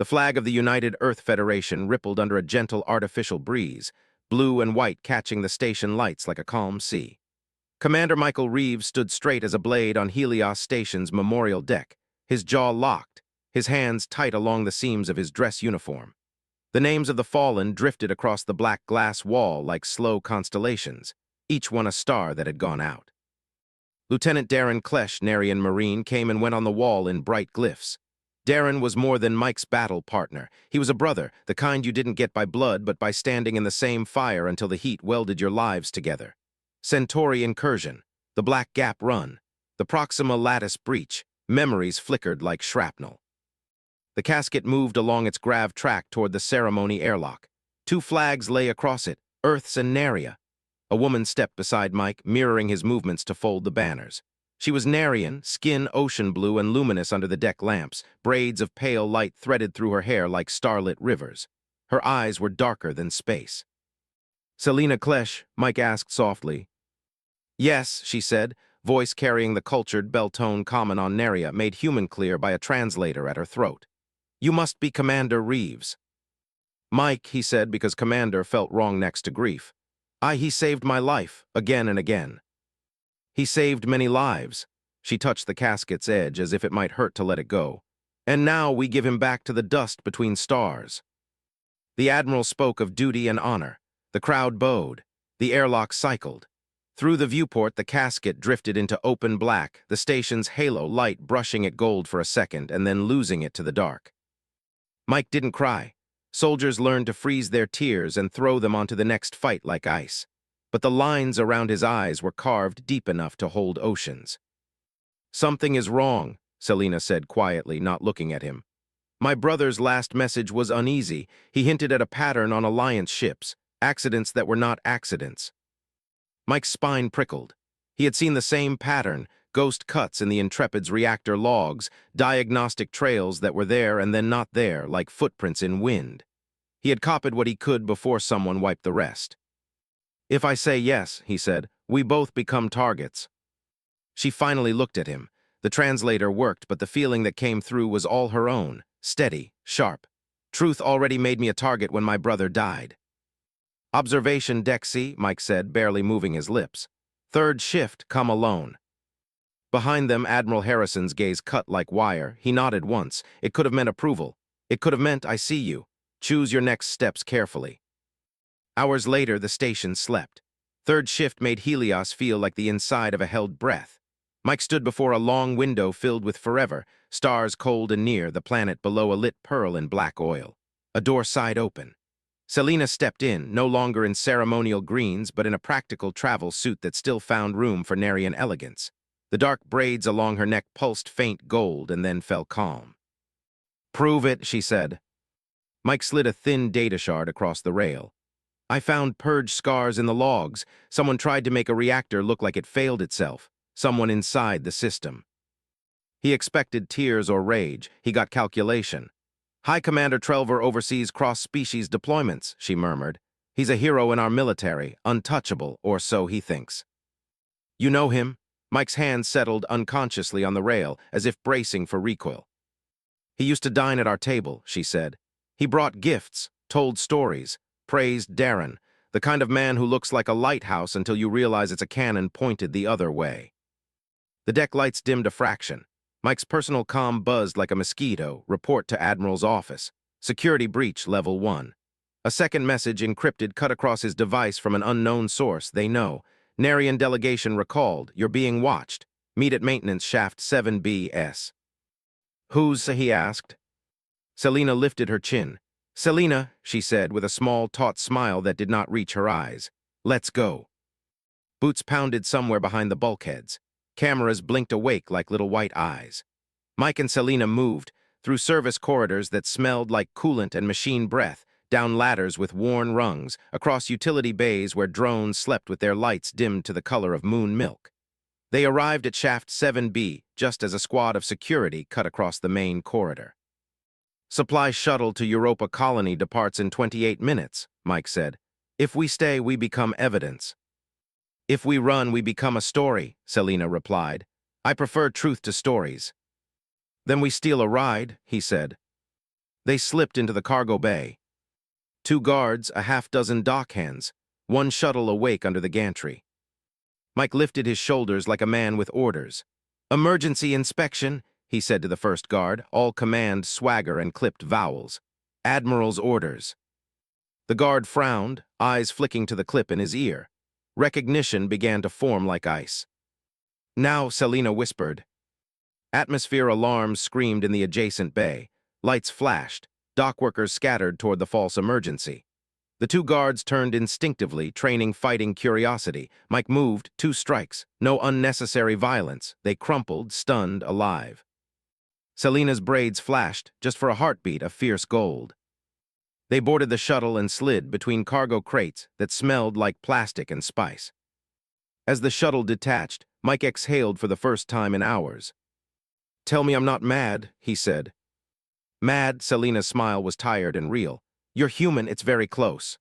The flag of the United Earth Federation rippled under a gentle artificial breeze, blue and white catching the station lights like a calm sea. Commander Michael Reeves stood straight as a blade on Helios Station's memorial deck, his jaw locked, his hands tight along the seams of his dress uniform. The names of the fallen drifted across the black glass wall like slow constellations, each one a star that had gone out. Lieutenant Darren Klesch, Narration Marine, came and went on the wall in bright glyphs. Darren was more than Mike's battle partner. He was a brother, the kind you didn't get by blood but by standing in the same fire until the heat welded your lives together. Centauri Incursion, the Black Gap Run, the Proxima Lattice Breach, memories flickered like shrapnel. The casket moved along its grav track toward the ceremony airlock. Two flags lay across it, Earth's and Naria. A woman stepped beside Mike, mirroring his movements to fold the banners. She was Narian, skin ocean blue and luminous under the deck lamps, braids of pale light threaded through her hair like starlit rivers. Her eyes were darker than space. "Selena Klesch?" Mike asked softly. "Yes," she said, voice carrying the cultured bell tone common on Naria, made human clear by a translator at her throat. "You must be Commander Reeves." "Mike," he said, because Commander felt wrong next to grief. He saved my life, again and again." "He saved many lives." She touched the casket's edge as if it might hurt to let it go. "And now we give him back to the dust between stars." The Admiral spoke of duty and honor. The crowd bowed. The airlock cycled. Through the viewport, the casket drifted into open black, the station's halo light brushing it gold for a second and then losing it to the dark. Mike didn't cry. Soldiers learned to freeze their tears and throw them onto the next fight like ice. But the lines around his eyes were carved deep enough to hold oceans. "Something is wrong," Selena said quietly, not looking at him. "My brother's last message was uneasy. He hinted at a pattern on Alliance ships, accidents that were not accidents." Mike's spine prickled. He had seen the same pattern, ghost cuts in the Intrepid's reactor logs, diagnostic trails that were there and then not there, like footprints in wind. He had copied what he could before someone wiped the rest. "If I say yes," he said, "we both become targets." She finally looked at him. The translator worked, but the feeling that came through was all her own, steady, sharp. "Truth already made me a target when my brother died." "Observation Deck C," Mike said, barely moving his lips. "Third shift, come alone." Behind them, Admiral Harrison's gaze cut like wire. He nodded once. It could have meant approval. It could have meant, "I see you. Choose your next steps carefully." Hours later, the station slept. Third shift made Helios feel like the inside of a held breath. Mike stood before a long window filled with forever, stars cold and near, the planet below a lit pearl in black oil. A door side open. Selena stepped in, no longer in ceremonial greens, but in a practical travel suit that still found room for Narian elegance. The dark braids along her neck pulsed faint gold and then fell calm. "Prove it," she said. Mike slid a thin data shard across the rail. "I found purge scars in the logs. Someone tried to make a reactor look like it failed itself. Someone inside the system." He expected tears or rage. He got calculation. "High Commander Trelver oversees cross-species deployments," she murmured. "He's a hero in our military, untouchable, or so he thinks." "You know him?" Mike's hand settled unconsciously on the rail, as if bracing for recoil. "He used to dine at our table," she said. "He brought gifts, told stories, praised Darren, the kind of man who looks like a lighthouse until you realize it's a cannon pointed the other way." The deck lights dimmed a fraction. Mike's personal comm buzzed like a mosquito. "Report to Admiral's office. Security breach, level 1. A second message, encrypted, cut across his device from an unknown source. "They know. Narian delegation recalled. You're being watched. Meet at maintenance shaft 7BS. "Who's?" he asked. Selena lifted her chin. "Selena," she said, with a small, taut smile that did not reach her eyes. "Let's go." Boots pounded somewhere behind the bulkheads. Cameras blinked awake like little white eyes. Mike and Selena moved, through service corridors that smelled like coolant and machine breath, down ladders with worn rungs, across utility bays where drones slept with their lights dimmed to the color of moon milk. They arrived at shaft 7B just as a squad of security cut across the main corridor. "Supply shuttle to Europa Colony departs in 28 minutes, Mike said. "If we stay, we become evidence." "If we run, we become a story," Selena replied. "I prefer truth to stories." "Then we steal a ride," he said. They slipped into the cargo bay. Two guards, a half-dozen dockhands, one shuttle awake under the gantry. Mike lifted his shoulders like a man with orders. "Emergency inspection," he said to the first guard, all command swagger and clipped vowels. "Admiral's orders." The guard frowned, eyes flicking to the clip in his ear. Recognition began to form like ice. "Now," Selina whispered. Atmosphere alarms screamed in the adjacent bay. Lights flashed. Dockworkers scattered toward the false emergency. The two guards turned instinctively, training fighting curiosity. Mike moved, 2 strikes. No unnecessary violence. They crumpled, stunned, alive. Selina's braids flashed, just for a heartbeat of fierce gold. They boarded the shuttle and slid between cargo crates that smelled like plastic and spice. As the shuttle detached, Mike exhaled for the first time in hours. "Tell me I'm not mad," he said. "Mad," Selina's smile was tired and real. "You're human, it's very close."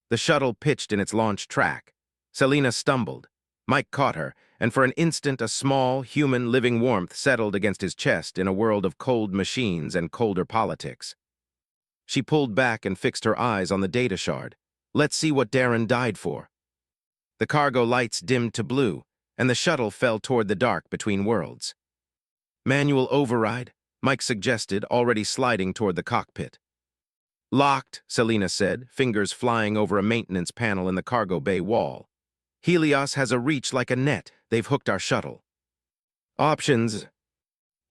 The shuttle pitched in its launch track. Selina stumbled. Mike caught her, and for an instant a small, human living warmth settled against his chest in a world of cold machines and colder politics. She pulled back and fixed her eyes on the data shard. "Let's see what Darren died for." The cargo lights dimmed to blue, and the shuttle fell toward the dark between worlds. "Manual override," Mike suggested, already sliding toward the cockpit. "Locked," Selina said, fingers flying over a maintenance panel in the cargo bay wall. "Helios has a reach like a net. They've hooked our shuttle." "Options."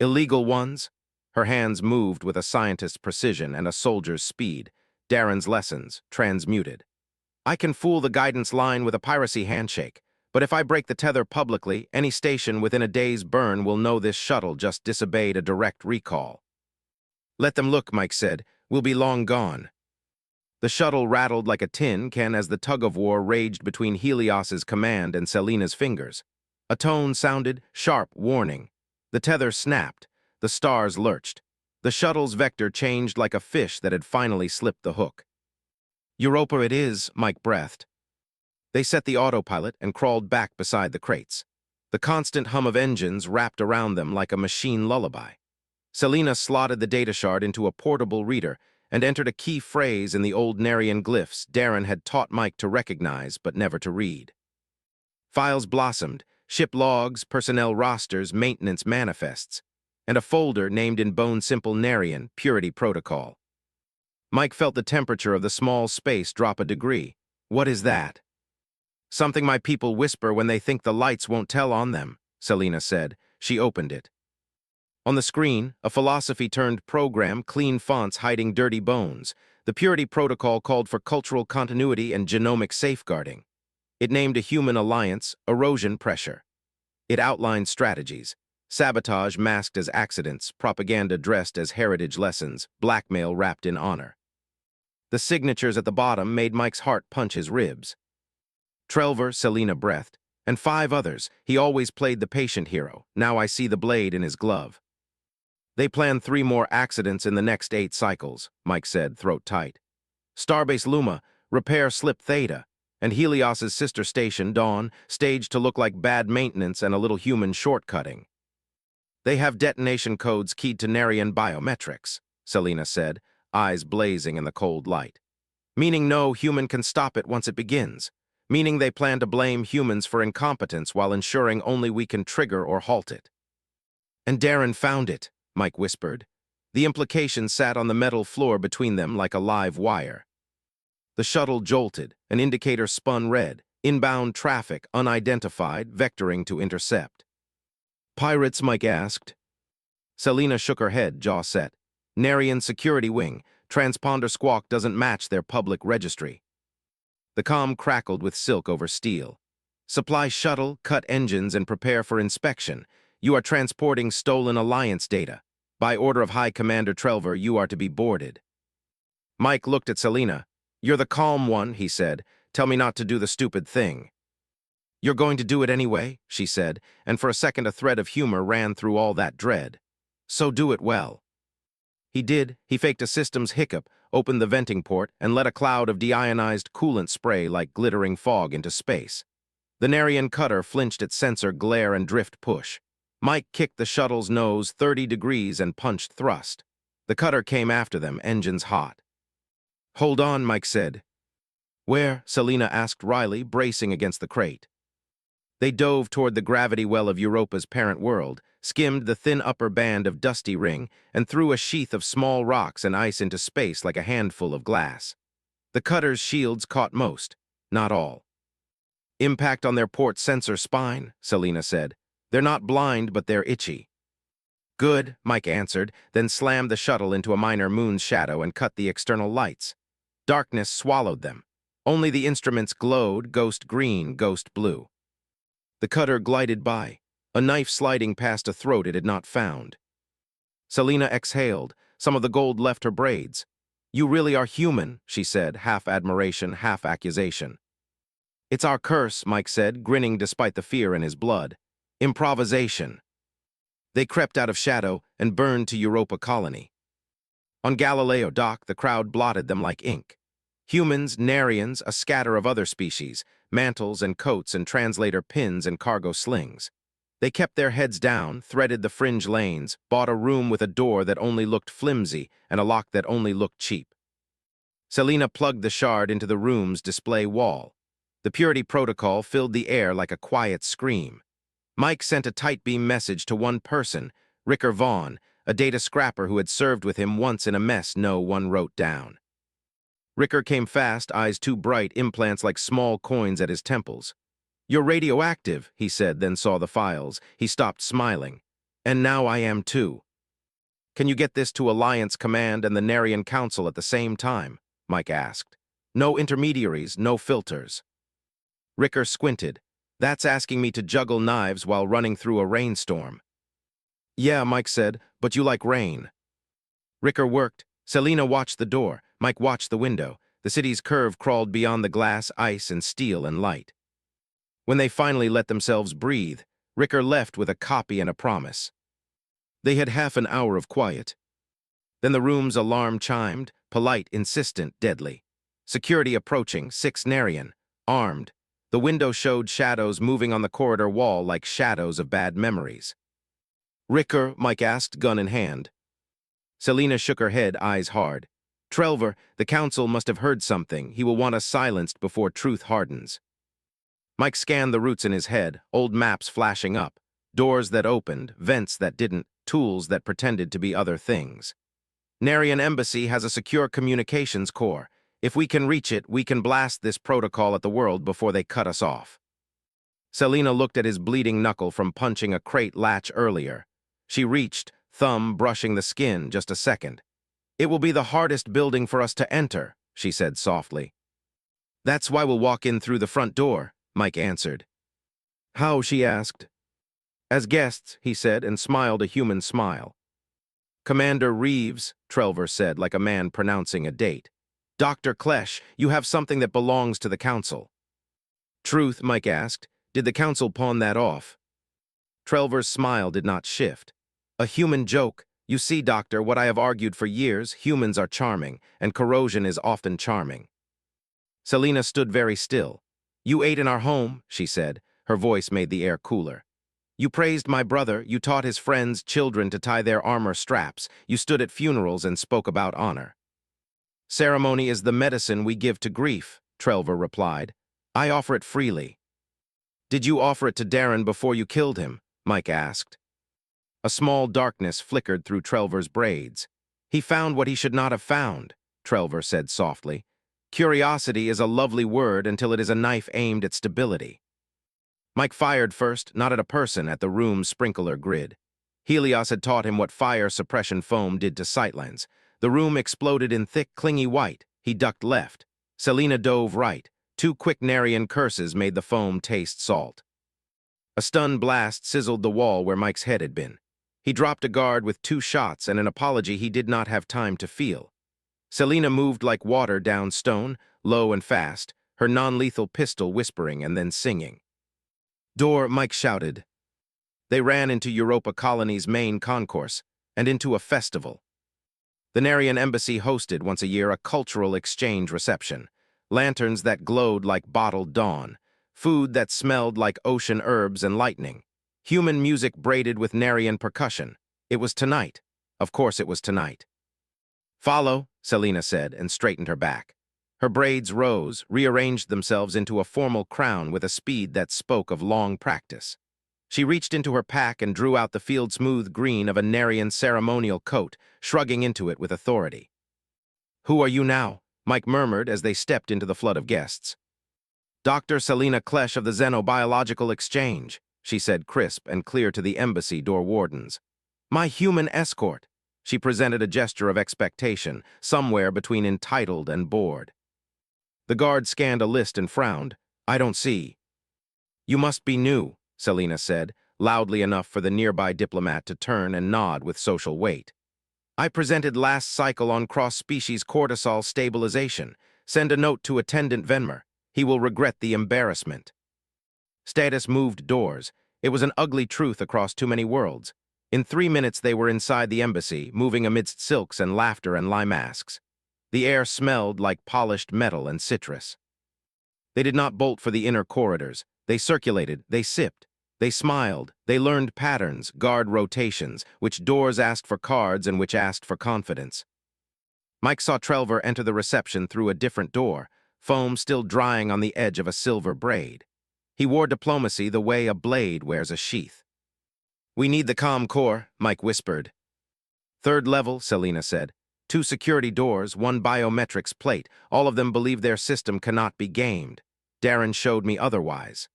"Illegal ones." Her hands moved with a scientist's precision and a soldier's speed. Darren's lessons, transmuted. "I can fool the guidance line with a piracy handshake, but if I break the tether publicly, any station within a day's burn will know this shuttle just disobeyed a direct recall." "Let them look," Mike said. "We'll be long gone." The shuttle rattled like a tin can as the tug-of-war raged between Helios's command and Selina's fingers. A tone sounded, sharp warning. The tether snapped. The stars lurched. The shuttle's vector changed like a fish that had finally slipped the hook. "Europa it is," Mike breathed. They set the autopilot and crawled back beside the crates. The constant hum of engines wrapped around them like a machine lullaby. Selina slotted the data shard into a portable reader and entered a key phrase in the old Narration glyphs Darren had taught Mike to recognize but never to read. Files blossomed, ship logs, personnel rosters, maintenance manifests, and a folder named in bone-simple Narration, Purity Protocol. Mike felt the temperature of the small space drop a degree. "What is that?" "Something my people whisper when they think the lights won't tell on them," Selina said. She opened it. On the screen, a philosophy-turned program, clean fonts hiding dirty bones. The Purity Protocol called for cultural continuity and genomic safeguarding. It named a human alliance, erosion pressure. It outlined strategies. Sabotage masked as accidents, propaganda dressed as heritage lessons, blackmail wrapped in honor. The signatures at the bottom made Mike's heart punch his ribs. Trelver, Selina breathed, and 5 others. He always played the patient hero. Now I see the blade in his glove. "They plan 3 more accidents in the next 8 cycles," Mike said, throat tight. "Starbase Luma, repair slip Theta, and Helios's sister station, Dawn, staged to look like bad maintenance and a little human shortcutting. They have detonation codes keyed to Narration biometrics," Selina said, eyes blazing in the cold light. "Meaning no human can stop it once it begins. Meaning they plan to blame humans for incompetence while ensuring only we can trigger or halt it." "And Darren found it," Mike whispered. The implication sat on the metal floor between them like a live wire. The shuttle jolted, an indicator spun red, inbound traffic, unidentified, vectoring to intercept. "Pirates?" Mike asked. Selina shook her head, jaw set. "Narration security wing. Transponder squawk doesn't match their public registry." The comm crackled with silk over steel. "Supply shuttle, cut engines, and prepare for inspection. You are transporting stolen Alliance data. By order of High Commander Trelver, you are to be boarded." Mike looked at Selina. "You're the calm one," he said. "Tell me not to do the stupid thing." "You're going to do it anyway," she said, and for a second a thread of humor ran through all that dread. "So do it well." He did. He faked a systems hiccup, opened the venting port, and let a cloud of deionized coolant spray like glittering fog into space. The Narration cutter flinched at sensor glare and drift push. Mike kicked the shuttle's nose 30 degrees and punched thrust. The cutter came after them, engines hot. "Hold on," Mike said. "Where?" Selina asked Riley, bracing against the crate. They dove toward the gravity well of Europa's parent world, skimmed the thin upper band of dusty ring, and threw a sheath of small rocks and ice into space like a handful of glass. The cutter's shields caught most, not all. "Impact on their port sensor spine," Selina said. "They're not blind, but they're itchy." "Good," Mike answered, then slammed the shuttle into a minor moon's shadow and cut the external lights. Darkness swallowed them. Only the instruments glowed, ghost green, ghost blue. The cutter glided by, a knife sliding past a throat it had not found. Selina exhaled. Some of the gold left her braids. "You really are human," she said, half admiration, half accusation. "It's our curse," Mike said, grinning despite the fear in his blood. "Improvisation." They crept out of shadow and burned to Europa Colony. On Galileo Dock, the crowd blotted them like ink. Humans, Narians, a scatter of other species, mantles and coats and translator pins and cargo slings. They kept their heads down, threaded the fringe lanes, bought a room with a door that only looked flimsy and a lock that only looked cheap. Selina plugged the shard into the room's display wall. The purity protocol filled the air like a quiet scream. Mike sent a tight beam message to one person, Ricker Vaughn, a data scrapper who had served with him once in a mess no one wrote down. Ricker came fast, eyes too bright, implants like small coins at his temples. "You're radioactive," he said, then saw the files. He stopped smiling. "And now I am too." "Can you get this to Alliance Command and the Narian Council at the same time?" Mike asked. "No intermediaries, no filters." Ricker squinted. "That's asking me to juggle knives while running through a rainstorm." "Yeah," Mike said, "but you like rain." Ricker worked. Selina watched the door. Mike watched the window. The city's curve crawled beyond the glass, ice, and steel and light. When they finally let themselves breathe, Ricker left with a copy and a promise. They had half an hour of quiet. Then the room's alarm chimed, polite, insistent, deadly. Security approaching, 6 Narian, armed. The window showed shadows moving on the corridor wall like shadows of bad memories. "Ricker?" Mike asked, gun in hand. Selina shook her head, eyes hard. "Trelver, the council must have heard something. He will want us silenced before truth hardens." Mike scanned the routes in his head, old maps flashing up. Doors that opened, vents that didn't, tools that pretended to be other things. "Narian Embassy has a secure communications core. If we can reach it, we can blast this protocol at the world before they cut us off." Selina looked at his bleeding knuckle from punching a crate latch earlier. She reached, thumb brushing the skin, just a second. "It will be the hardest building for us to enter," she said softly. "That's why we'll walk in through the front door," Mike answered. "How?" she asked. "As guests," he said, and smiled a human smile. "Commander Reeves," Trelver said, like a man pronouncing a date. "Dr. Klesch, you have something that belongs to the council." "Truth?" Mike asked. "Did the council pawn that off?" Trelver's smile did not shift. "A human joke. You see, Doctor, what I have argued for years, humans are charming, and corrosion is often charming." Selina stood very still. "You ate in our home," she said. Her voice made the air cooler. "You praised my brother, you taught his friends, children, to tie their armor straps. You stood at funerals and spoke about honor." "Ceremony is the medicine we give to grief," Trelver replied. "I offer it freely." "Did you offer it to Darren before you killed him?" Mike asked. A small darkness flickered through Trelver's braids. "He found what he should not have found," Trelver said softly. "Curiosity is a lovely word until it is a knife aimed at stability." Mike fired first, not at a person, at the room's sprinkler grid. Helios had taught him what fire suppression foam did to sightlens. The room exploded in thick, clingy white. He ducked left. Selina dove right. 2 quick Narian curses made the foam taste salt. A stun blast sizzled the wall where Mike's head had been. He dropped a guard with 2 shots and an apology he did not have time to feel. Selina moved like water down stone, low and fast, her non-lethal pistol whispering and then singing. "Door," Mike shouted. They ran into Europa Colony's main concourse and into a festival. The Narian Embassy hosted once a year a cultural exchange reception. Lanterns that glowed like bottled dawn, food that smelled like ocean herbs and lightning, human music braided with Narian percussion. It was tonight. Of course it was tonight. Follow, Selina said, and straightened her back. Her braids rose, rearranged themselves into a formal crown with a speed that spoke of long practice. She reached into her pack and drew out the field-smooth green of a Narian ceremonial coat, shrugging into it with authority. "Who are you now?" Mike murmured as they stepped into the flood of guests. "Dr. Selina Klesch of the Xenobiological Exchange," she said crisp and clear to the embassy door wardens. "My human escort." She presented a gesture of expectation, somewhere between entitled and bored. The guard scanned a list and frowned. "I don't see." "You must be new," Selina said, loudly enough for the nearby diplomat to turn and nod with social weight. "I presented last cycle on cross-species cortisol stabilization. Send a note to Attendant Venmer. He will regret the embarrassment." Status moved doors. It was an ugly truth across too many worlds. In 3 minutes they were inside the embassy, moving amidst silks and laughter and limasks. The air smelled like polished metal and citrus. They did not bolt for the inner corridors. They circulated, they sipped, they smiled, they learned patterns, guard rotations, which doors asked for cards and which asked for confidence. Mike saw Trelver enter the reception through a different door, foam still drying on the edge of a silver braid. He wore diplomacy the way a blade wears a sheath. "We need the comm core," Mike whispered. "Third level," Selina said. 2 security doors, 1 biometrics plate. All of them believe their system cannot be gamed. Darren showed me otherwise.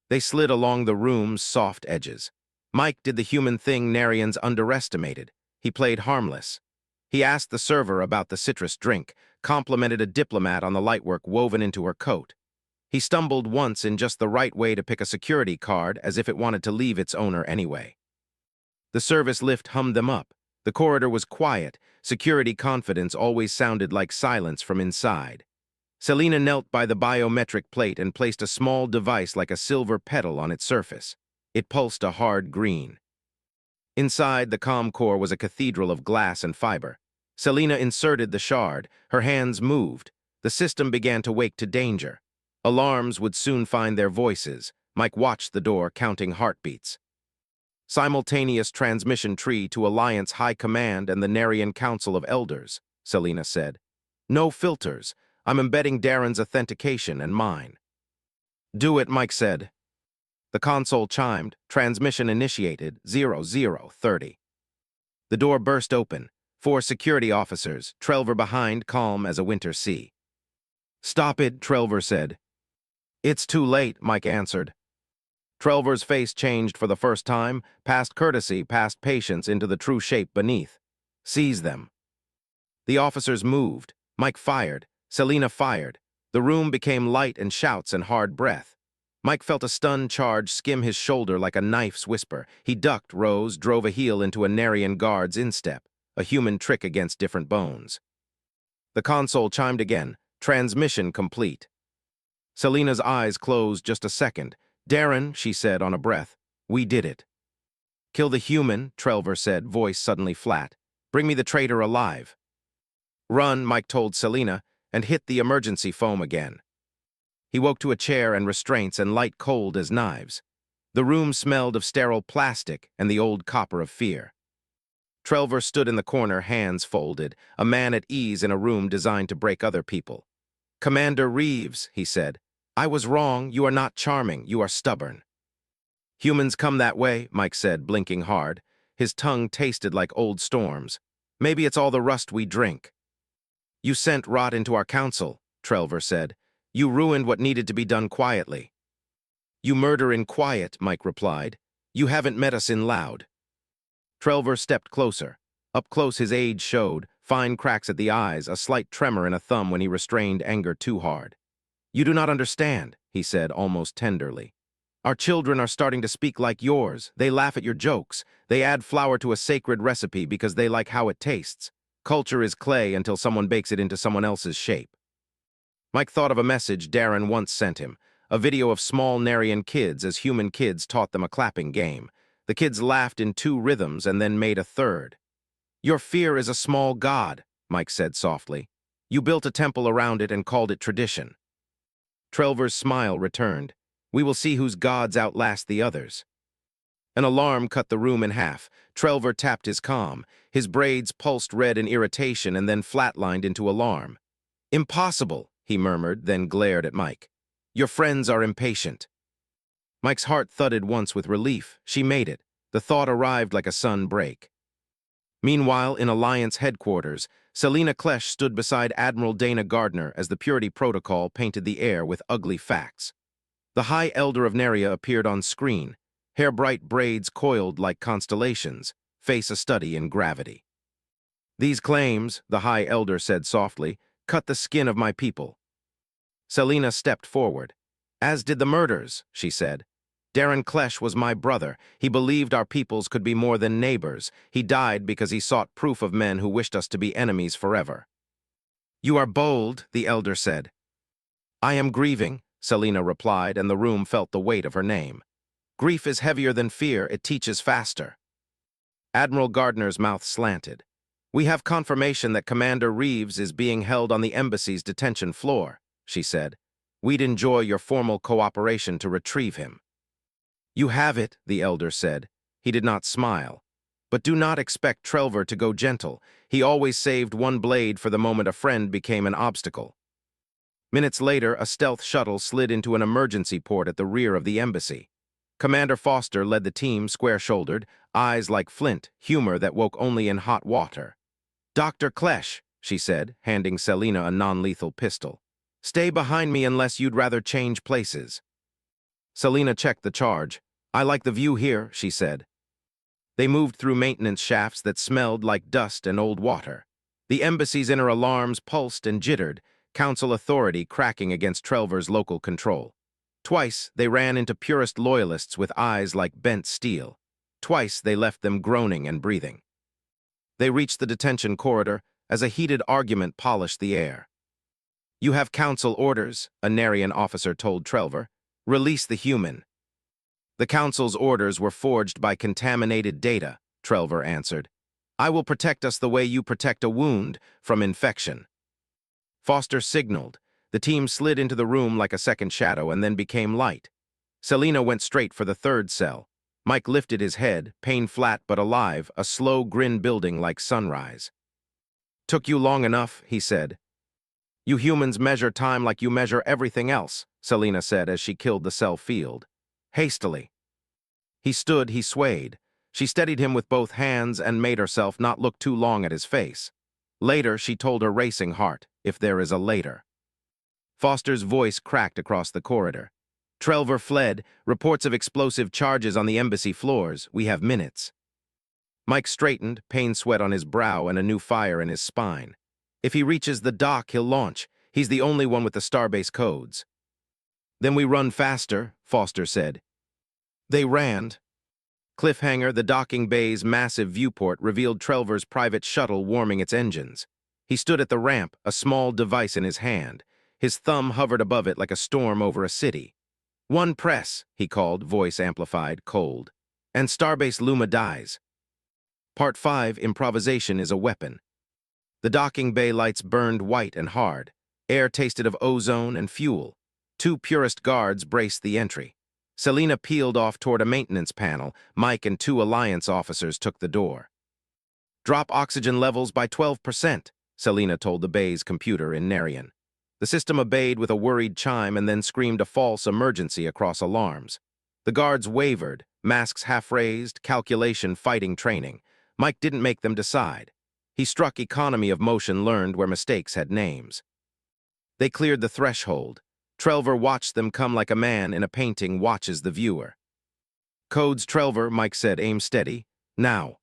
They slid along the room's soft edges. Mike did the human thing Narians underestimated. He played harmless. He asked the server about the citrus drink, complimented a diplomat on the lightwork woven into her coat. He stumbled once in just the right way to pick a security card as if it wanted to leave its owner anyway. The service lift hummed them up. The corridor was quiet. Security confidence always sounded like silence from inside. Selina knelt by the biometric plate and placed a small device like a silver petal on its surface. It pulsed a hard green. Inside, the comm core was a cathedral of glass and fiber. Selina inserted the shard. Her hands moved. The system began to wake to danger. Alarms would soon find their voices. Mike watched the door, counting heartbeats. "Simultaneous transmission tree to Alliance High Command and the Narian Council of Elders," Selina said. "No filters. I'm embedding Darren's authentication and mine." "Do it," Mike said. The console chimed. Transmission initiated, 0030. The door burst open. 4 security officers, Trelver behind, calm as a winter sea. "Stop it," Trelver said. "It's too late," Mike answered. Trelver's face changed for the first time, past courtesy, past patience, into the true shape beneath. "Seize them." The officers moved. Mike fired. Selina fired. The room became light and shouts and hard breath. Mike felt a stun charge skim his shoulder like a knife's whisper. He ducked, rose, drove a heel into a Narian guard's instep, a human trick against different bones. The console chimed again. Transmission complete. Selina's eyes closed just a second. "Darren," she said on a breath, "we did it." "Kill the human," Trelver said, voice suddenly flat. "Bring me the traitor alive." "Run," Mike told Selina, and hit the emergency foam again. He woke to a chair and restraints and light cold as knives. The room smelled of sterile plastic and the old copper of fear. Trelver stood in the corner, hands folded, a man at ease in a room designed to break other people. "Commander Reeves," he said, "I was wrong. You are not charming. You are stubborn." "Humans come that way," Mike said, blinking hard. His tongue tasted like old storms. "Maybe it's all the rust we drink." "You sent rot into our council," Trelver said. "You ruined what needed to be done quietly." "You murder in quiet," Mike replied. "You haven't met us in loud." Trelver stepped closer. Up close his age showed, fine cracks at the eyes, a slight tremor in a thumb when he restrained anger too hard. "You do not understand," he said almost tenderly. "Our children are starting to speak like yours. They laugh at your jokes. They add flour to a sacred recipe because they like how it tastes. Culture is clay until someone bakes it into someone else's shape." Mike thought of a message Darren once sent him, a video of small Narian kids as human kids taught them a clapping game. The kids laughed in 2 rhythms and then made a third. "Your fear is a small god," Mike said softly. "You built a temple around it and called it tradition." Trelver's smile returned. "We will see whose gods outlast the others." An alarm cut the room in half. Trelver tapped his comm. His braids pulsed red in irritation and then flatlined into alarm. "Impossible," he murmured, then glared at Mike. "Your friends are impatient." Mike's heart thudded once with relief. She made it. The thought arrived like a sun break. Meanwhile, in Alliance headquarters, Selena Klesch stood beside Admiral Dana Gardner as the Purity Protocol painted the air with ugly facts. The High Elder of Neria appeared on screen, hair-bright braids coiled like constellations, face a study in gravity. "These claims," the High Elder said softly, "cut the skin of my people." Selena stepped forward. "As did the murders," she said. "Darren Klesch was my brother. He believed our peoples could be more than neighbors. He died because he sought proof of men who wished us to be enemies forever." "You are bold," the elder said. "I am grieving," Selena replied, and the room felt the weight of her name. "Grief is heavier than fear. It teaches faster." Admiral Gardner's mouth slanted. "We have confirmation that Commander Reeves is being held on the embassy's detention floor," she said. "We'd enjoy your formal cooperation to retrieve him." "You have it," the elder said. He did not smile. "But do not expect Trelver to go gentle. He always saved one blade for the moment a friend became an obstacle." Minutes later, a stealth shuttle slid into an emergency port at the rear of the embassy. Commander Foster led the team square-shouldered, eyes like flint, humor that woke only in hot water. "Dr. Klesch," she said, handing Selena a non-lethal pistol. "Stay behind me unless you'd rather change places." Selena checked the charge. "I like the view here," she said. They moved through maintenance shafts that smelled like dust and old water. The embassy's inner alarms pulsed and jittered, council authority cracking against Trelver's local control. Twice, they ran into purist loyalists with eyes like bent steel. Twice, they left them groaning and breathing. They reached the detention corridor as a heated argument polished the air. "You have council orders," a Narian officer told Trelver. "Release the human." "The council's orders were forged by contaminated data," Trelver answered. "I will protect us the way you protect a wound from infection." Foster signaled. The team slid into the room like a second shadow and then became light. Selena went straight for the third cell. Mike lifted his head, pain flat but alive, a slow grin building like sunrise. "Took you long enough," he said. "You humans measure time like you measure everything else," Selena said as she killed the cell field. Hastily. He stood, he swayed. She steadied him with both hands and made herself not look too long at his face. Later, she told her racing heart, if there is a later. Foster's voice cracked across the corridor. "Trelver fled. Reports of explosive charges on the embassy floors. We have minutes." Mike straightened, pain sweat on his brow and a new fire in his spine. "If he reaches the dock, he'll launch. He's the only one with the starbase codes." "Then we run faster," Foster said. They ran. Cliffhanger, the docking bay's massive viewport, revealed Trelver's private shuttle warming its engines. He stood at the ramp, a small device in his hand. His thumb hovered above it like a storm over a city. "One press," he called, voice amplified, cold. "And Starbase Luma dies." Part 5, Improvisation is a Weapon. The docking bay lights burned white and hard. Air tasted of ozone and fuel. Two purist guards braced the entry. Selena peeled off toward a maintenance panel. Mike and two Alliance officers took the door. "Drop oxygen levels by 12%, Selena told the bay's computer in Narian. The system obeyed with a worried chime and then screamed a false emergency across alarms. The guards wavered, masks half-raised, calculation fighting training. Mike didn't make them decide. He struck economy of motion learned where mistakes had names. They cleared the threshold. Trelver watched them come like a man in a painting watches the viewer. "Codes, Trelver," Mike said, "aim steady. Now."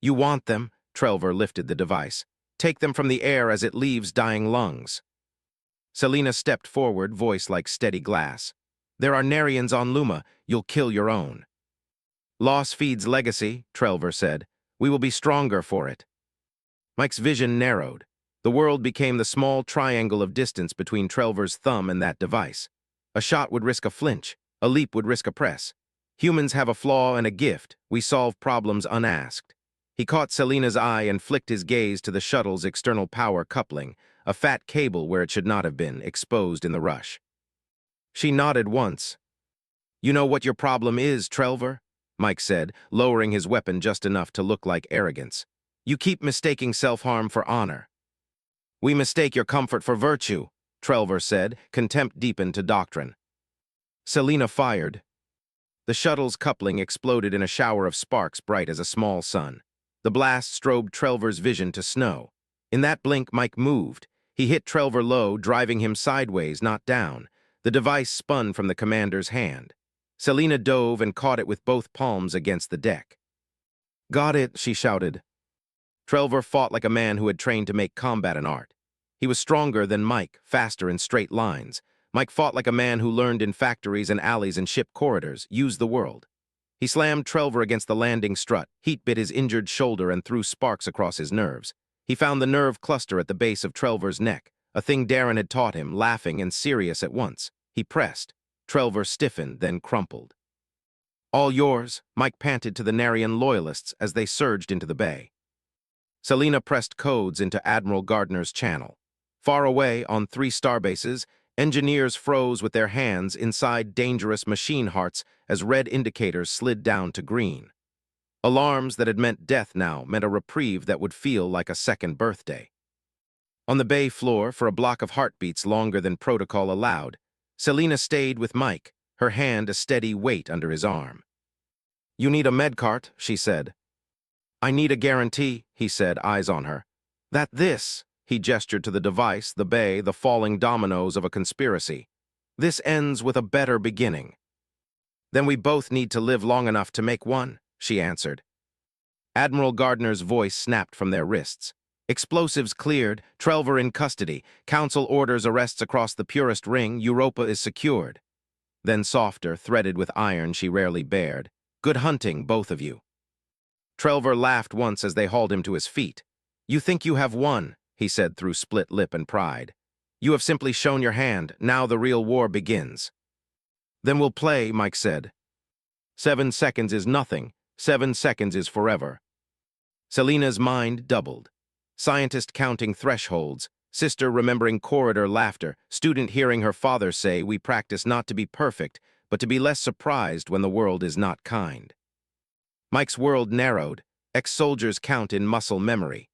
"You want them," Trelver lifted the device. "Take them from the air as it leaves dying lungs." Selena stepped forward, voice like steady glass. "There are Narians on Luma. You'll kill your own." "Loss feeds legacy," Trelver said. "We will be stronger for it." Mike's vision narrowed. The world became the small triangle of distance between Trelver's thumb and that device. A shot would risk a flinch. A leap would risk a press. Humans have a flaw and a gift. We solve problems unasked. He caught Selena's eye and flicked his gaze to the shuttle's external power coupling, a fat cable where it should not have been, exposed in the rush. She nodded once. "You know what your problem is, Trelver?" Mike said, lowering his weapon just enough to look like arrogance. You keep mistaking self-harm for honor. We mistake your comfort for virtue, Trelver said, contempt deepened to doctrine. Selina fired. The shuttle's coupling exploded in a shower of sparks bright as a small sun. The blast strobed Trelver's vision to snow. In that blink, Mike moved. He hit Trelver low, driving him sideways, not down. The device spun from the commander's hand. Selina dove and caught it with both palms against the deck. Got it, she shouted. Trelver fought like a man who had trained to make combat an art. He was stronger than Mike, faster in straight lines. Mike fought like a man who learned in factories and alleys and ship corridors, used the world. He slammed Trelver against the landing strut. Heat bit his injured shoulder and threw sparks across his nerves. He found the nerve cluster at the base of Trelver's neck, a thing Darren had taught him, laughing and serious at once. He pressed. Trelver stiffened, then crumpled. All yours, Mike panted to the Narration loyalists as they surged into the bay. Selina pressed codes into Admiral Gardner's channel. Far away, on 3 starbases, engineers froze with their hands inside dangerous machine hearts as red indicators slid down to green. Alarms that had meant death now meant a reprieve that would feel like a second birthday. On the bay floor, for a block of heartbeats longer than protocol allowed, Selina stayed with Mike, her hand a steady weight under his arm. You need a medcart, she said. I need a guarantee, he said, eyes on her. That this, he gestured to the device, the bay, the falling dominoes of a conspiracy. This ends with a better beginning. Then we both need to live long enough to make one, she answered. Admiral Gardner's voice snapped from their wrists. Explosives cleared, Trelver in custody, Council orders arrests across the purest ring, Europa is secured. Then softer, threaded with iron she rarely bared. Good hunting, both of you. Trelver laughed once as they hauled him to his feet. You think you have won, he said through split lip and pride. You have simply shown your hand, now the real war begins. Then we'll play, Mike said. 7 seconds is nothing, 7 seconds is forever. Selina's mind doubled. Scientist counting thresholds, sister remembering corridor laughter, student hearing her father say we practice not to be perfect, but to be less surprised when the world is not kind. Mike's world narrowed, ex-soldiers count in muscle memory.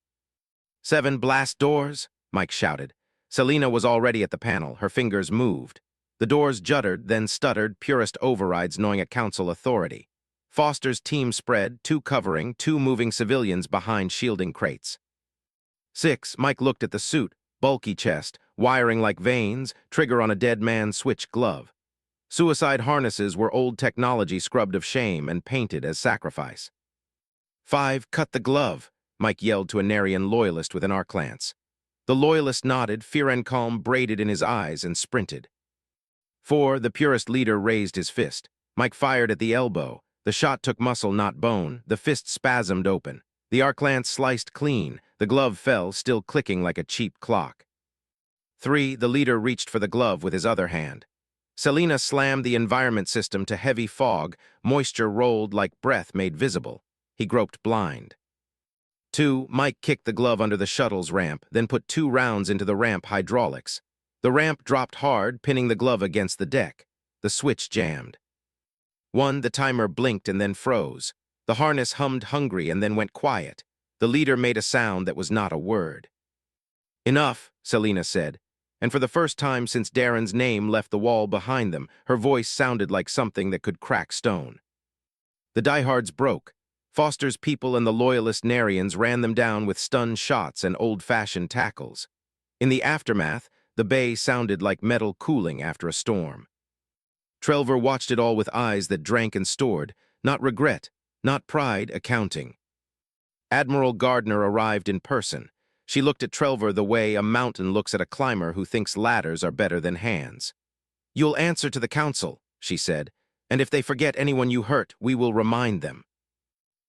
7 blast doors, Mike shouted. Selina was already at the panel, her fingers moved. The doors juddered, then stuttered, purist overrides gnawing at council authority. Foster's team spread, 2 covering, 2 moving civilians behind shielding crates. 6, Mike looked at the suit, bulky chest, wiring like veins, trigger on a dead man's switch glove. Suicide harnesses were old technology scrubbed of shame and painted as sacrifice. 5, cut the glove, Mike yelled to a Narration loyalist with an arc glance. The loyalist nodded, fear and calm braided in his eyes, and sprinted. 4, the purist leader raised his fist. Mike fired at the elbow. The shot took muscle, not bone. The fist spasmed open. The arc lance sliced clean. The glove fell, still clicking like a cheap clock. 3, the leader reached for the glove with his other hand. Selina slammed the environment system to heavy fog. Moisture rolled like breath made visible. He groped blind. 2, Mike kicked the glove under the shuttle's ramp, then put 2 rounds into the ramp hydraulics. The ramp dropped hard, pinning the glove against the deck. The switch jammed. 1, the timer blinked and then froze. The harness hummed hungry and then went quiet. The leader made a sound that was not a word. Enough, Selina said, and for the first time since Darren's name left the wall behind them, her voice sounded like something that could crack stone. The diehards broke. Foster's people and the loyalist Narians ran them down with stunned shots and old-fashioned tackles. In the aftermath, the bay sounded like metal cooling after a storm. Trelver watched it all with eyes that drank and stored, not regret, not pride, accounting. Admiral Gardner arrived in person. She looked at Trelver the way a mountain looks at a climber who thinks ladders are better than hands. You'll answer to the council, she said, and if they forget anyone you hurt, we will remind them.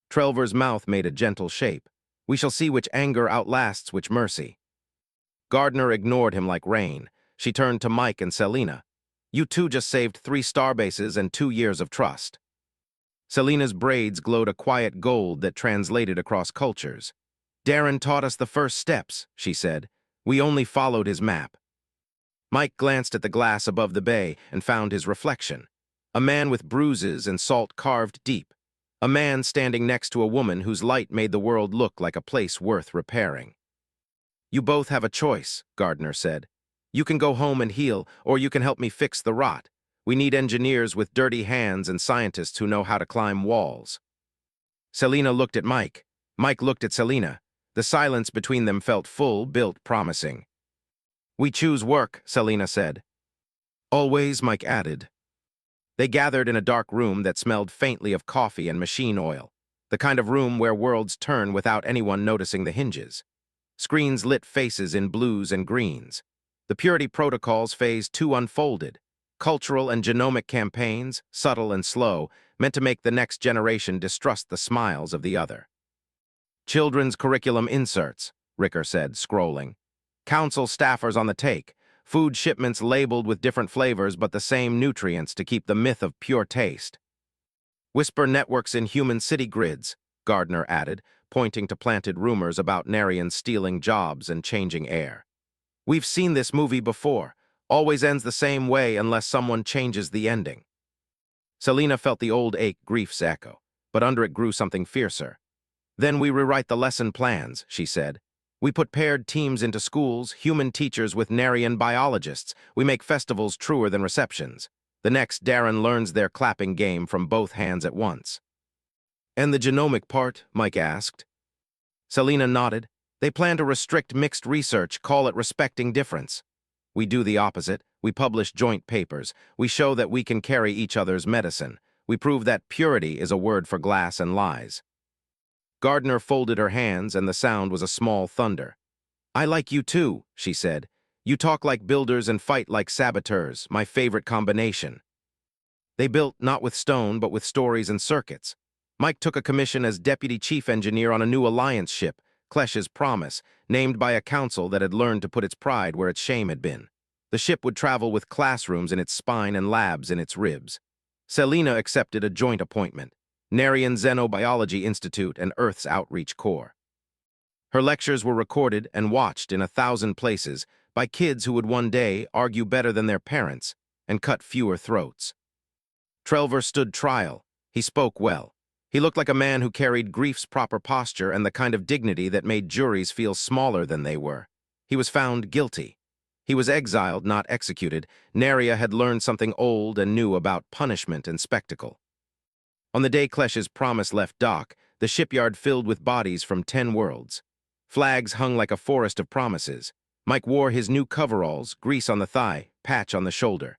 Trelver's mouth made a gentle shape. We shall see which anger outlasts which mercy. Gardner ignored him like rain. She turned to Mike and Selina. You two just saved 3 starbases and 2 years of trust. Selina's braids glowed a quiet gold that translated across cultures. Darren taught us the first steps, she said. We only followed his map. Mike glanced at the glass above the bay and found his reflection. A man with bruises and salt carved deep. A man standing next to a woman whose light made the world look like a place worth repairing. "You both have a choice," Gardner said. "You can go home and heal, or you can help me fix the rot. We need engineers with dirty hands and scientists who know how to climb walls." Selina looked at Mike. Mike looked at Selina. The silence between them felt full, built, promising. "We choose work," Selina said. "Always," Mike added. They gathered in a dark room that smelled faintly of coffee and machine oil, the kind of room where worlds turn without anyone noticing the hinges. Screens lit faces in blues and greens. The purity protocols phase 2 unfolded. Cultural and genomic campaigns, subtle and slow, meant to make the next generation distrust the smiles of the other. "Children's curriculum inserts," Ricker said, scrolling. "Council staffers on the take. Food shipments labeled with different flavors but the same nutrients to keep the myth of pure taste." "Whisper networks in human city grids," Gardner added, pointing to planted rumors about Narians stealing jobs and changing air. "We've seen this movie before. Always ends the same way unless someone changes the ending." Selina felt the old ache grief's echo, but under it grew something fiercer. "Then we rewrite the lesson plans," she said. "We put paired teams into schools, human teachers with Narian biologists. We make festivals truer than receptions. The next Darren learns their clapping game from both hands at once." "And the genomic part?" Mike asked. Selina nodded. "They plan to restrict mixed research, call it respecting difference. We do the opposite. We publish joint papers. We show that we can carry each other's medicine. We prove that purity is a word for glass and lies." Gardner folded her hands, and the sound was a small thunder. "I like you too," she said. "You talk like builders and fight like saboteurs, my favorite combination." They built not with stone, but with stories and circuits. Mike took a commission as deputy chief engineer on a new alliance ship, Klesh's Promise, named by a council that had learned to put its pride where its shame had been. The ship would travel with classrooms in its spine and labs in its ribs. Selina accepted a joint appointment, Narian Xenobiology Institute and Earth's Outreach Corps. Her lectures were recorded and watched in 1,000 places by kids who would one day argue better than their parents and cut fewer throats. Trelver stood trial. He spoke well. He looked like a man who carried grief's proper posture and the kind of dignity that made juries feel smaller than they were. He was found guilty. He was exiled, not executed. Naria had learned something old and new about punishment and spectacle. On the day Klesh's Promise left dock, the shipyard filled with bodies from 10 worlds. Flags hung like a forest of promises. Mike wore his new coveralls, grease on the thigh, patch on the shoulder.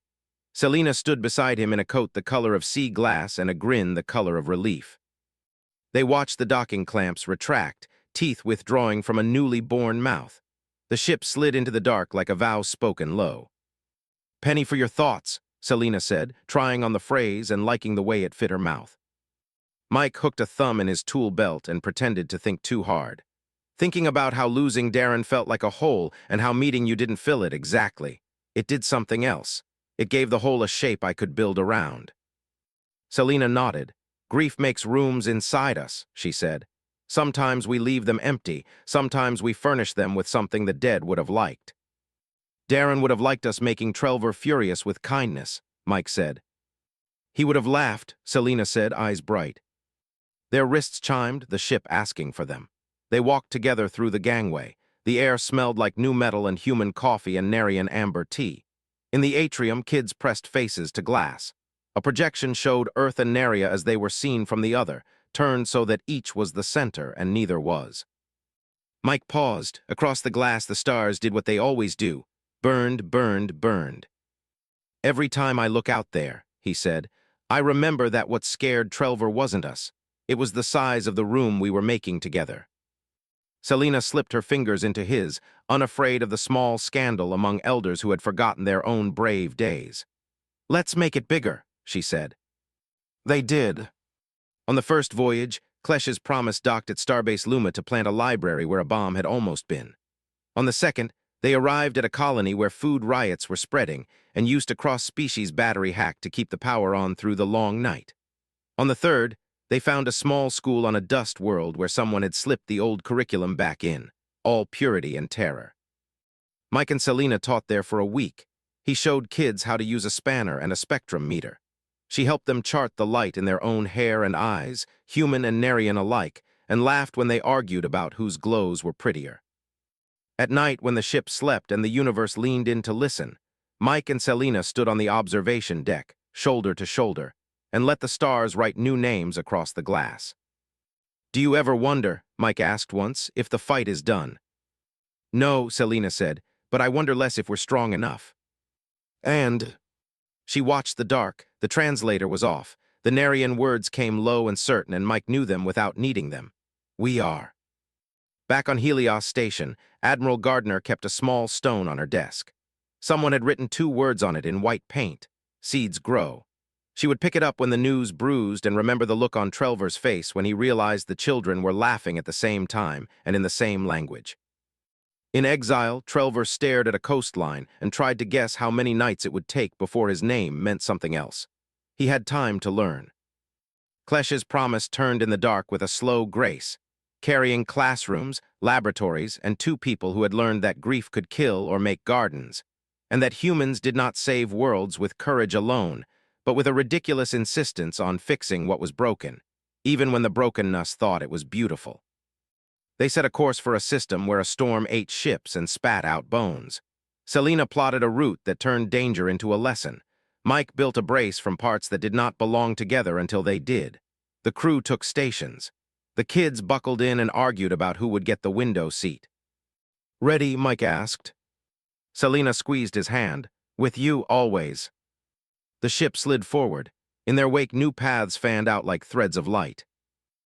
Selina stood beside him in a coat the color of sea glass and a grin the color of relief. They watched the docking clamps retract, teeth withdrawing from a newly born mouth. The ship slid into the dark like a vow spoken low. "Penny for your thoughts," Selina said, trying on the phrase and liking the way it fit her mouth. Mike hooked a thumb in his tool belt and pretended to think too hard. Thinking about how losing Darren felt like a hole and how meeting you didn't fill it exactly. It did something else. It gave the hole a shape I could build around. Selina nodded. "Grief makes rooms inside us," she said. "Sometimes we leave them empty. Sometimes we furnish them with something the dead would have liked." "Darren would have liked us making Trelver furious with kindness," Mike said. "He would have laughed," Selina said, eyes bright. Their wrists chimed, the ship asking for them. They walked together through the gangway. The air smelled like new metal and human coffee and Narian amber tea. In the atrium, kids pressed faces to glass. A projection showed Earth and Naria as they were seen from the other, turned so that each was the center and neither was. Mike paused. Across the glass, the stars did what they always do. Burned, burned, burned. "Every time I look out there," he said, "I remember that what scared Trelver wasn't us. It was the size of the room we were making together." Selina slipped her fingers into his, unafraid of the small scandal among elders who had forgotten their own brave days. "Let's make it bigger," she said. They did. On the first voyage, Klesh's Promise docked at Starbase Luma to plant a library where a bomb had almost been. On the second, they arrived at a colony where food riots were spreading and used a cross-species battery hack to keep the power on through the long night. On the third, they found a small school on a dust world where someone had slipped the old curriculum back in, all purity and terror. Mike and Selina taught there for a week. He showed kids how to use a spanner and a spectrum meter. She helped them chart the light in their own hair and eyes, human and Narian alike, and laughed when they argued about whose glows were prettier. At night, when the ship slept and the universe leaned in to listen, Mike and Selena stood on the observation deck, shoulder to shoulder, and let the stars write new names across the glass. "Do you ever wonder," Mike asked once, "if the fight is done?" "No," Selena said, "but I wonder less if we're strong enough." And she watched the dark. The translator was off. The Narian words came low and certain, and Mike knew them without needing them. "We are." Back on Helios Station, Admiral Gardner kept a small stone on her desk. Someone had written 2 words on it in white paint: "Seeds grow." She would pick it up when the news bruised and remember the look on Trelver's face when he realized the children were laughing at the same time and in the same language. In exile, Trelver stared at a coastline and tried to guess how many nights it would take before his name meant something else. He had time to learn. Klesh's promise turned in the dark with a slow grace, carrying classrooms, laboratories, and 2 people who had learned that grief could kill or make gardens, and that humans did not save worlds with courage alone, but with a ridiculous insistence on fixing what was broken, even when the brokenness thought it was beautiful. They set a course for a system where a storm ate ships and spat out bones. Selena plotted a route that turned danger into a lesson. Mike built a brace from parts that did not belong together until they did. The crew took stations. The kids buckled in and argued about who would get the window seat. "Ready?" Mike asked. Selena squeezed his hand. "With you, always." The ship slid forward. In their wake, new paths fanned out like threads of light.